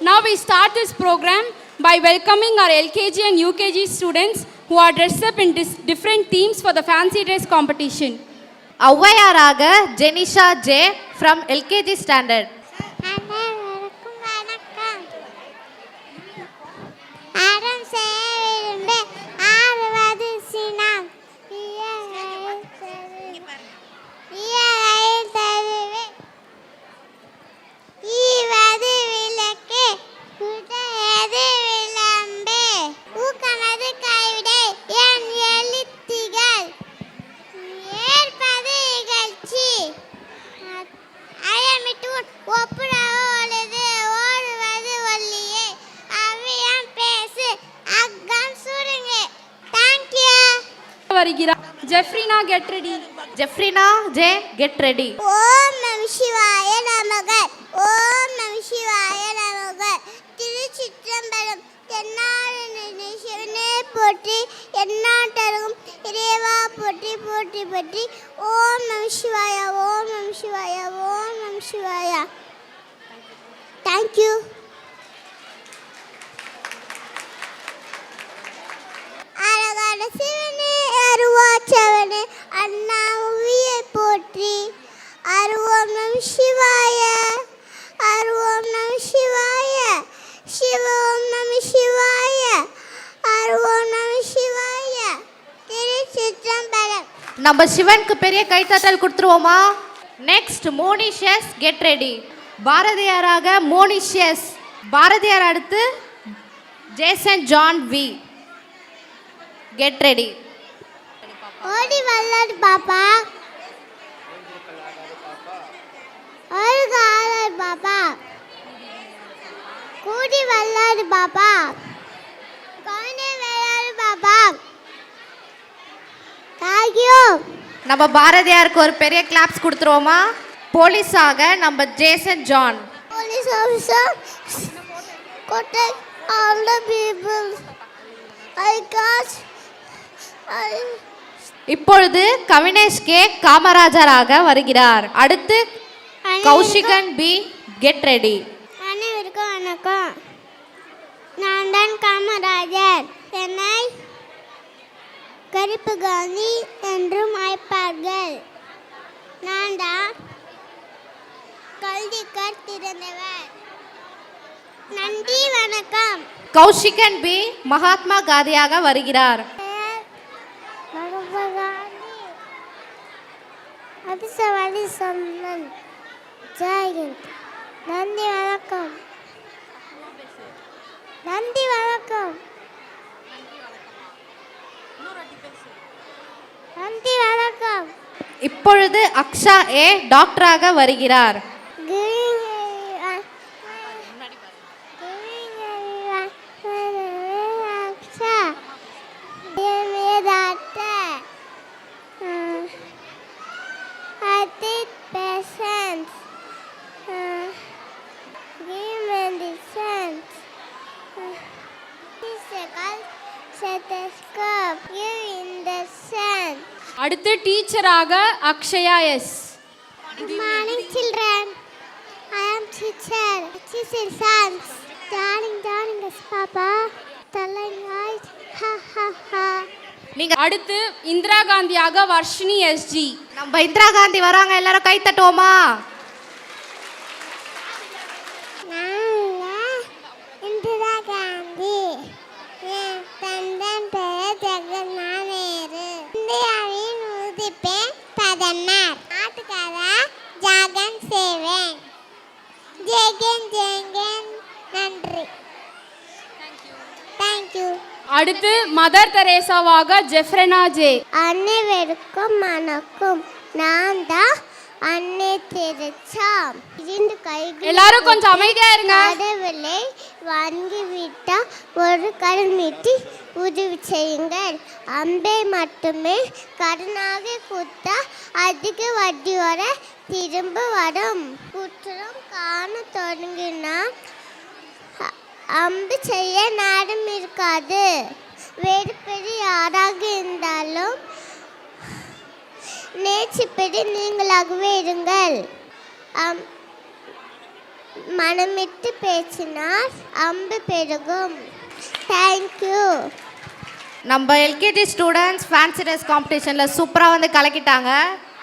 Now we start this program by welcoming our LKG and UKG students who are dressed up in different themes for the fancy dress competition. ஔவையாராக Jenisha J from LKG standard. Jeffrina, get ready. Jeffrina J, get ready. ஓம் நம சிவாய நமக. ஓம் நம சிவாய நமக. திருச்சிற்றம்பலம். தென்னாடுடைய சிவனே போற்றி, எந்நாட்டவர்க்கும் இறைவா போற்றி போற்றி போற்றி. ஓம் நம சிவாய, ஓம் நம சிவாய, ஓம் நம சிவாய. தேங்க்யூ. அழகான சிவனே அருவாச்சவனே அண்ணா உவியை போற்றி. அருவோம் நம சிவாய, அருவோம் நம சிவாய, சிவோம் நம சிவாய, அருவோம் நம சிவாய. திருச்சிற்றம்பலம். நம்ம சிவனுக்கு பெரிய கைத்தட்டல் கொடுத்துருவோமா? Next Monishius, get ready. பாரதியாராக மோனிஷியஸ். பாரதியார் அடுத்து Jason John V, get ready. ஓடி வல்லாடு பாப்பா, அழுகாடு பாப்பா, கூடி வல்லாடு பாப்பா, கவனே விளையாடு பாப்பா. தேங்க்யூ. நம்ம பாரதியாருக்கு ஒரு பெரிய கிளாப்ஸ் கொடுத்துருவோமா? போலீஸாக நம்ம Jason John. Police officer, protect all the people. இப்பொழுது கவினேஷ் கே காமராஜராக வருகிறார். அடுத்து கௌஷிகன் பி, கெட் ரெடி. அனைவருக்கும் வணக்கம். நான் தான் காமராஜர். என்னை கருப்பு காந்தி என்றும் அழைப்பார்கள். நான் தான் கல்வி கற்திறந்தவர். நன்றி, வணக்கம். கௌஷிகன் பி மகாத்மா காந்தியாக வருகிறார். மகாத்மா காந்தி அதிசவாதி சொன்னன். ஜெயஹிந்த். நன்றி, வணக்கம். நன்றி, வணக்கம். நன்றி, வணக்கம். இப்பொழுது அக்ஷா ஏ டாக்டராக வருகிறார். அடுத்து டீச்சராக Akshaya S. Good morning children. I am teacher. Teacher Sans. Darling is Papa. Telling right. Ha ha ha. நீங்க அடுத்து இந்திரா காந்தியாக வர்ஷினி எஸ்ஜி. நம்ம இந்திரா காந்தி வராங்க, எல்லாரும் கை தட்டுவோமா? இந்திரா காந்தி. என் தந்தையின் பெயர் ஜெகநாத் நேரு. இந்தியாவின் உதிப்பேன் பிரதமர். நாட்டுக்காக ஜாகன் செய்வேன். ஜெகன் ஜெகன். நன்றி. தேங்க்யூ. அடுத்து மதர் தெரேசாவாக ஜெஃப்ரினா ஜே. அனைவருக்கும் வணக்கம். நான் தான் அன்னை தெரேசா. இரண்டு கைகள். எல்லாரும் கொஞ்சம் அமைதியா இருங்க. கடவுளை வாங்கிவிட்டா ஒரு கடன் நீட்டி உதவி செய்யுங்கள். அம்பை மட்டுமே கடனாக கொடுத்தா அதிக வட்டி வர திரும்ப வரும். குற்றம் காண தொடங்கினால் அம்பு செய்ய நேரம் இருக்காது. வேறு பெரிய யாராக இருந்தாலும் நேர்ச்சிப்படி நீங்களாகவே இருங்கள். மனமிட்டு பேசினார் அம்பு பெருகும். தேங்க்யூ. நம்ம எல்கேஜி ஸ்டூடெண்ட்ஸ் ஃபேன்சி ட்ரெஸ் காம்படிஷனில் சூப்பராக வந்து கலக்கிட்டாங்க.